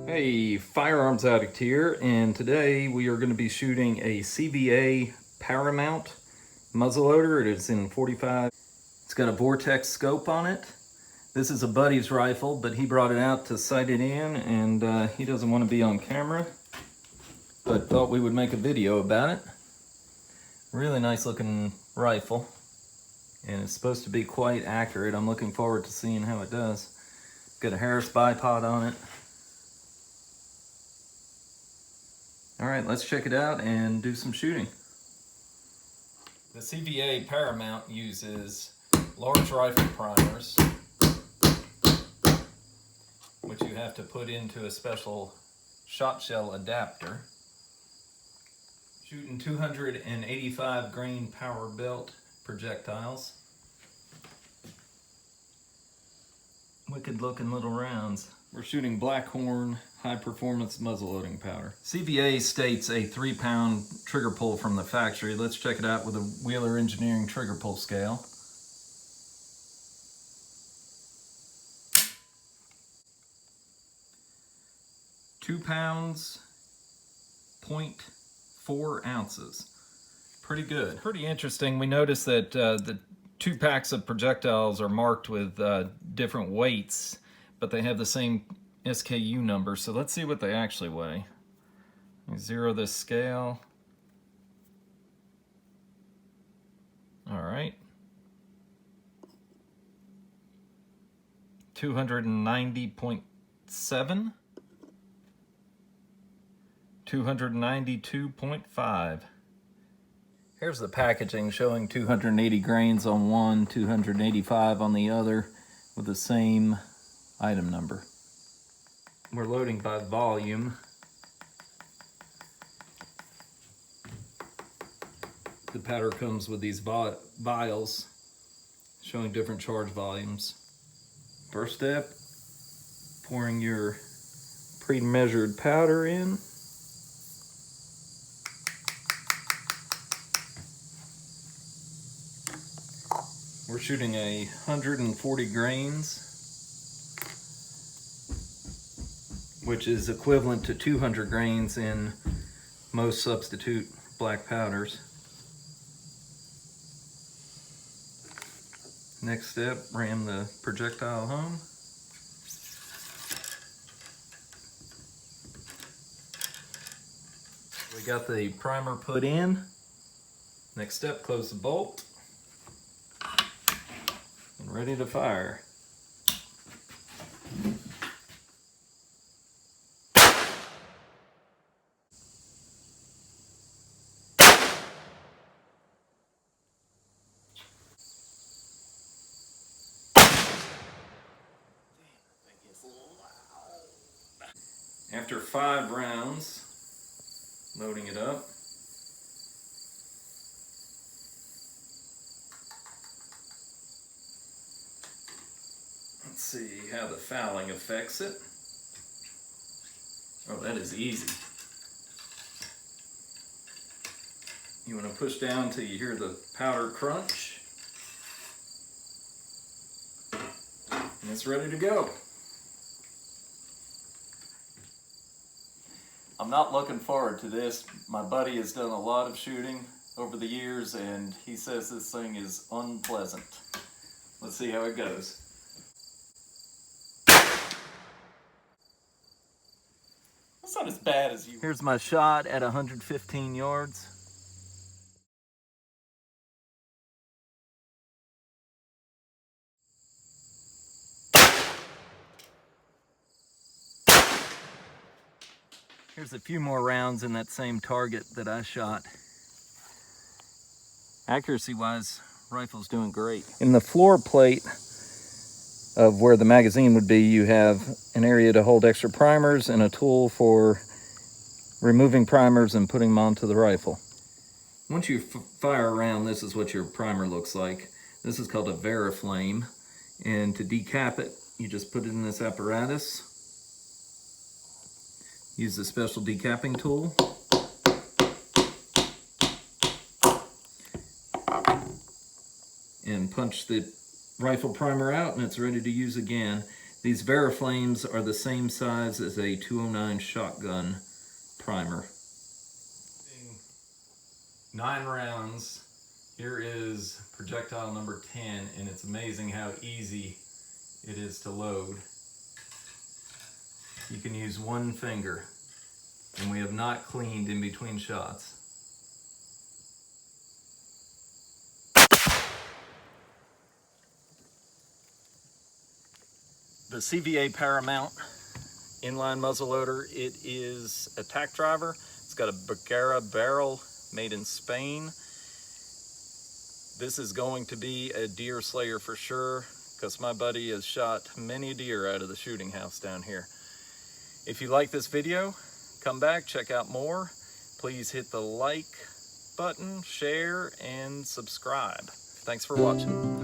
Hey, firearms addict here, and today we are going to be shooting a CVA Paramount muzzleloader. It is in 45. It's got a vortex scope on it. This is a buddy's rifle, but he brought it out to sight it in, and he doesn't want to be on camera, but thought we would make a video about it. Really nice looking rifle, and it's supposed to be quite accurate. I'm looking forward to seeing how it does. Got a Harris bipod on it. All right, let's check it out and do some shooting. The CVA Paramount uses large rifle primers, which you have to put into a special shot shell adapter. Shooting 285 grain power belt projectiles. Wicked looking little rounds. We're shooting Blackhorn high performance muzzleloading powder. CVA states a 3-pound trigger pull from the factory. Let's check it out with a Wheeler Engineering trigger pull scale. £2, 0.4 ounces. Pretty good. Pretty interesting. We noticed that the 2 packs of projectiles are marked with different weights, but they have the same SKU number. So let's see what they actually weigh. Zero this scale. All right. 290.7. 292.5. Here's the packaging showing 280 grains on one, 285 on the other, with the same item number. We're loading by volume. The powder comes with these vials showing different charge volumes. First step, pouring your pre-measured powder in. We're shooting 140 grains, which is equivalent to 200 grains in most substitute black powders. Next step, ram the projectile home. We got the primer put in. Next step, close the bolt. And ready to fire. After 5 rounds, loading it up. Let's see how the fouling affects it. Oh, that is easy. You want to push down till you hear the powder crunch. And it's ready to go. I'm not looking forward to this. My buddy has done a lot of shooting over the years, and he says this thing is unpleasant. Let's see how it goes. That's not as bad as you. Here's my shot at 115 yards. Here's a few more rounds in that same target that I shot. Accuracy-wise, rifle's doing great. In the floor plate of where the magazine would be, you have an area to hold extra primers and a tool for removing primers and putting them onto the rifle. Once you fire a round, this is what your primer looks like. This is called a Veriflame, and to decap it, you just put it in this apparatus. Use the special decapping tool. And punch the rifle primer out and it's ready to use again. These Veriflames are the same size as a 209 shotgun primer. 9 rounds. Here is projectile number 10, and it's amazing how easy it is to load. You can use one finger, and we have not cleaned in between shots. The CVA Paramount inline muzzleloader, it is a tack driver. It's got a Bergara barrel made in Spain. This is going to be a deer slayer for sure, because my buddy has shot many deer out of the shooting house down here. If you like this video, come back, check out more. Please hit the like button, share, and subscribe. Thanks for watching.